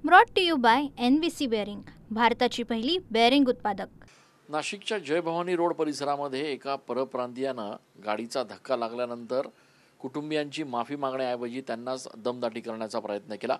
Brought to you by NVC bearing, भारताची पहिली bearing उत्पादक। नाशिकच्या जय भवानी रोड परिसरामध्ये एका परप्रांतीयानं गाडीचा धक्का लागल्यानंतर कुटुंबियांची माफी मागण्याऐवजी त्यांनाच दमदाटी करण्याचा प्रयत्न केला।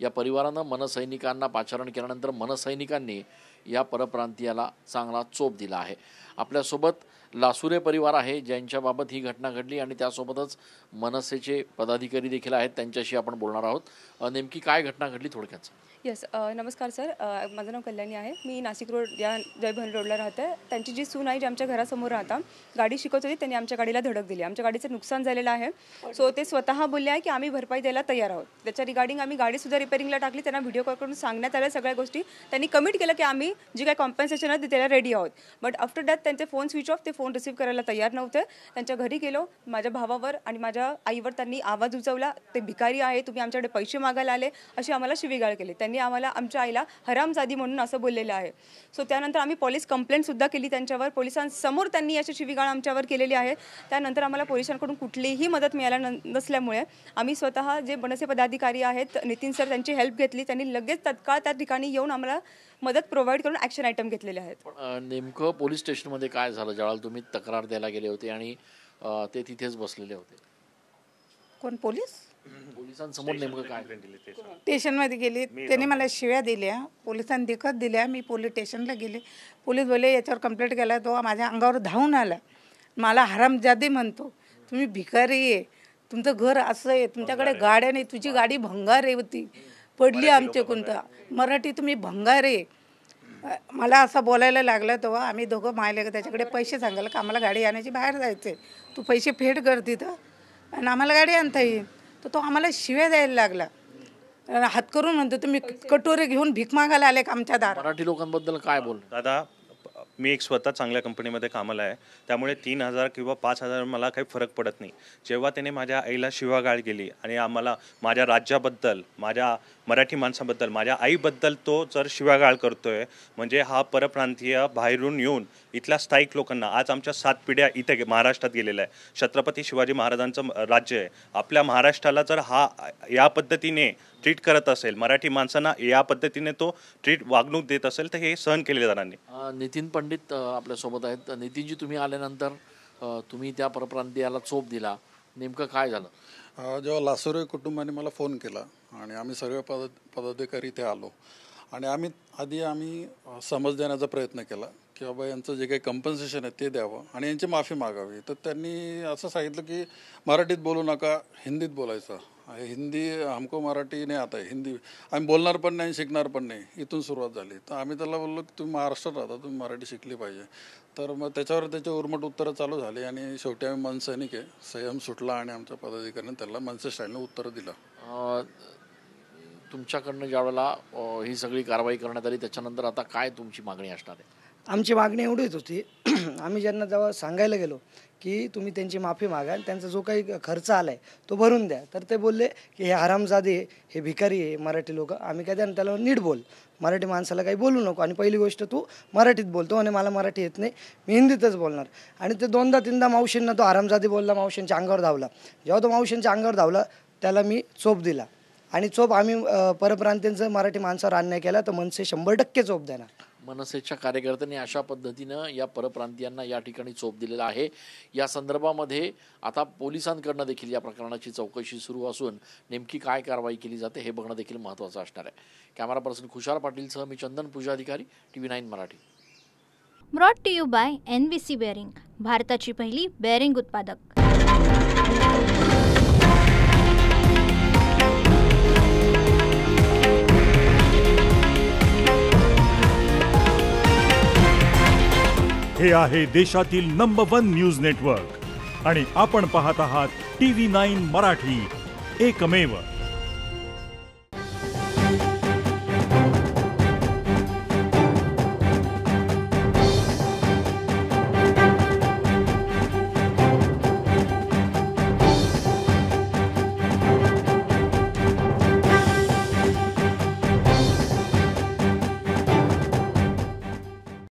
या परिवारानं मनसैनिकांना पाचारण केल्यानंतर मनसैनिकांनी या परप्रांतीयाला चांगला चोप दिला आहे। आपल्यासोबत लासुरे परिवार आहे ज्यांच्याबाबत ही घटना घडली आणि त्यासोबतच मनसेचे पदाधिकारी देखील आहेत, त्यांच्याशी आपण बोलणार आहोत। नेमकी काय घटना घडली थोडक्यात? येस, नमस्कार सर, माझं नाव कल्याणी आहे। मी नाशिक रोड या जय भवानी रोडला राहते। त्यांची जी सून आहे जी आमच्या घरासमोर राहता, गाडी शिकवत होती, त्यांनी आमच्या गाडीला धडक दिली। आमच्या गाडीचं नुकसान झालेलं आहे। सो ते स्वतः बोलले आहे की आम्ही भरपाई द्यायला तयार आहोत। त्याच्या रिगार्डिंग आम्ही गाडीसुद्धा रिपेअरिंगला टाकली। त्यांना व्हिडिओ कॉल करून सांगण्यात आल्या सगळ्या गोष्टी। त्यांनी कमिट केलं की आम्ही जी काही कॉम्पन्सेशन आहे त्याला रेडी आहोत। बट आफ्टर दॅट त्यांचे फोन स्विच ऑफ, ते फोन रिसीव्ह करायला तयार नव्हते। त्यांच्या घरी गेलो, माझ्या भावावर आणि माझ्या आईवर त्यांनी आवाज उचवला। ते भिकारी आहे, तुम्ही आमच्याकडे पैसे मागायला आले, अशी आम्हाला शिवीगाळ केली। त्यांनी आम्हाला आमच्या आईला हरामजादी म्हणून असं बोललेलं आहे। सो त्यानंतर आम्ही पोलीस कंप्लेंट सुद्धा केली त्यांच्यावर। पोलिसांसमोर त्यांनी अशी शिवीगाळ आमच्यावर केलेली आहे। त्यानंतर आम्हाला पोलिसांकडून कुठलीही मदत मिळाला नसल्यामुळे आम्ही स्वतः जे मनसे पदाधिकारी आहेत नितीन सर, त्यांची हेल्प घेतली। त्यांनी लगेच तत्काळ त्या ठिकाणी येऊन आम्हाला मदत प्रोव्हाइड करून ॲक्शन आयटम घेतलेले आहेत। नेमकं पोलीस स्टेशनमध्ये काय झालं ज्यावेळेला तुम्ही तक्रार द्यायला गेले होते आणि ते तिथेच बसलेले होते? कोण पोलिसांसमोर नेमकं काय? स्टेशनमध्ये गेली, त्यांनी मला शिव्या दिल्या, पोलिसांनी दिखत दिल्या। मी पोलीस स्टेशनला गेले, पोलीस बोलले याच्यावर कंप्लेंट केला। तो माझ्या अंगावर धावून आला, मला हरामजादी म्हणतो, तुम्ही भिकारी आहे, तुमचं घर असं आहे, तुमच्याकडे गाड्या नाही, तुझी गाडी भंगार आहे, होती पडली आमचे कोणतं मराठी, तुम्ही भंगार आहे। मला असं बोलायला लागलं। तेव्हा आम्ही दोघं मायले त्याच्याकडे पैसे सांगायला का आम्हाला गाडी आणायची, बाहेर जायचे, तू पैसे फेड कर तिथं आणि आम्हाला गाडी आणता येईल। तर तो आम्हाला शिव्या द्यायला लागला, हात करून म्हणतो तुम्ही कटोरे घेऊन भीक मागायला आले का आमच्या दारात। मराठी लोकांबद्दल काय बोल? दादा, मी एक स्वतः चांगल्या कंपनीमध्ये कामाला आहे, त्यामुळे 3,000 किंवा 5,000 मला काही फरक पडत नाही। जेव्हा त्याने माझ्या आईला शिवागाळ केली आणि आम्हाला माझ्या राज्याबद्दल, माझ्या मराठी माणसाबद्दल, माझ्या आईबद्दल तो जर शिवागाळ करतोय, म्हणजे हा परप्रांतीय बाहेरून येऊन इथल्या स्थायिक लोकांना, आज आमच्या 7 पिढ्या इथे महाराष्ट्रात गेलेल्या आहे। छत्रपती शिवाजी महाराजांचं राज्य आहे। आपल्या महाराष्ट्राला जर हा या पद्धतीने ट्रीट करत असेल, मराठी माणसांना या पद्धतीने तो वागणूक देत असेल, तर हे सहन केले जाणार नाही। नितीन पंडित आपल्यासोबत आहेत। नितीनजी, तुम्ही आल्यानंतर तुम्ही त्या परप्रांतीयाला चोप दिला, नेमकं काय झालं? जेव्हा लासुरे कुटुंबाने मला फोन केला आणि आम्ही सर्व पदाधिकारी इथे आलो आणि आम्ही समज देण्याचा प्रयत्न केला की बाबा यांचं जे काही कंपन्सेशन आहे ते द्यावं आणि यांची माफी मागावी। तर त्यांनी असं सांगितलं की मराठीत बोलू नका, हिंदीत बोलायचं। हिंदी हमको मराठी नाही आता, हिंदी आम्ही बोलणार पण नाही, शिकणार पण नाही। इथून सुरुवात झाली। तर आम्ही त्याला बोललो की तुम्ही महाराष्ट्रात राहता, तुम्ही मराठी शिकली पाहिजे। तर मग त्याच्यावर त्याचे उर्मट उत्तरं चालू झाली आणि शेवटी आम्ही मनसैनिक आहे, संयम सुटला आणि आमच्या पदाधिकाऱ्यांनी त्याला मनसे स्टाईलने उत्तरं दिलं। तुमच्याकडनं ज्यावेळेला ही सगळी कारवाई करण्यात आली त्याच्यानंतर आता काय तुमची मागणी असणार आहे? आमची मागणी एवढीच होती, आम्ही ज्यांना जेव्हा सांगायला गेलो की तुम्ही त्यांची माफी मागा आणि त्यांचा जो काही खर्च आला आहे तो भरून द्या, तर ते बोलले की हे हरामजादे, हे भिकारी आहे मराठी लोक, आम्ही काय त्यांना त्याला नीट बोल, मराठी माणसाला काही बोलू नको आणि पहिली गोष्ट तू मराठीत बोलतो आणि मला मराठी येत नाही, मी हिंदीतच बोलणार। आणि ते 2दा-3दा मावशींना तो हरामजादी बोलला, मावशींच्या अंगावर धावला। जेव्हा तो मावशींच्या अंगावर धावला त्याला मी चोप दिला आणि चोप आम्ही परप्रांतीयांचं मराठी माणसावर अन्याय केला तर मनसे 100% चोप देणार। मनसेच्या कार्यकर्त्यांनी अशा पद्धतीनं या परप्रांतीयांना या ठिकाणी चोप दिलेला आहे। या संदर्भामध्ये आता पोलिसांकडनं देखील या प्रकरणाची चौकशी सुरू असून नेमकी काय कारवाई केली जाते हे बघणं देखील महत्त्वाचं असणार आहे। कॅमेरा पर्सन खुशाल पाटीलसह मी Chandan Pujadhikari, TV9 Marathi. Brought to you by NVC bearing, भारताची पहिली बेअरिंग उत्पादक। हे आहे देशातील नंबर 1 न्यूज नेटवर्क आणि आपण पाहत आहात TV9 मराठी, एकमेव।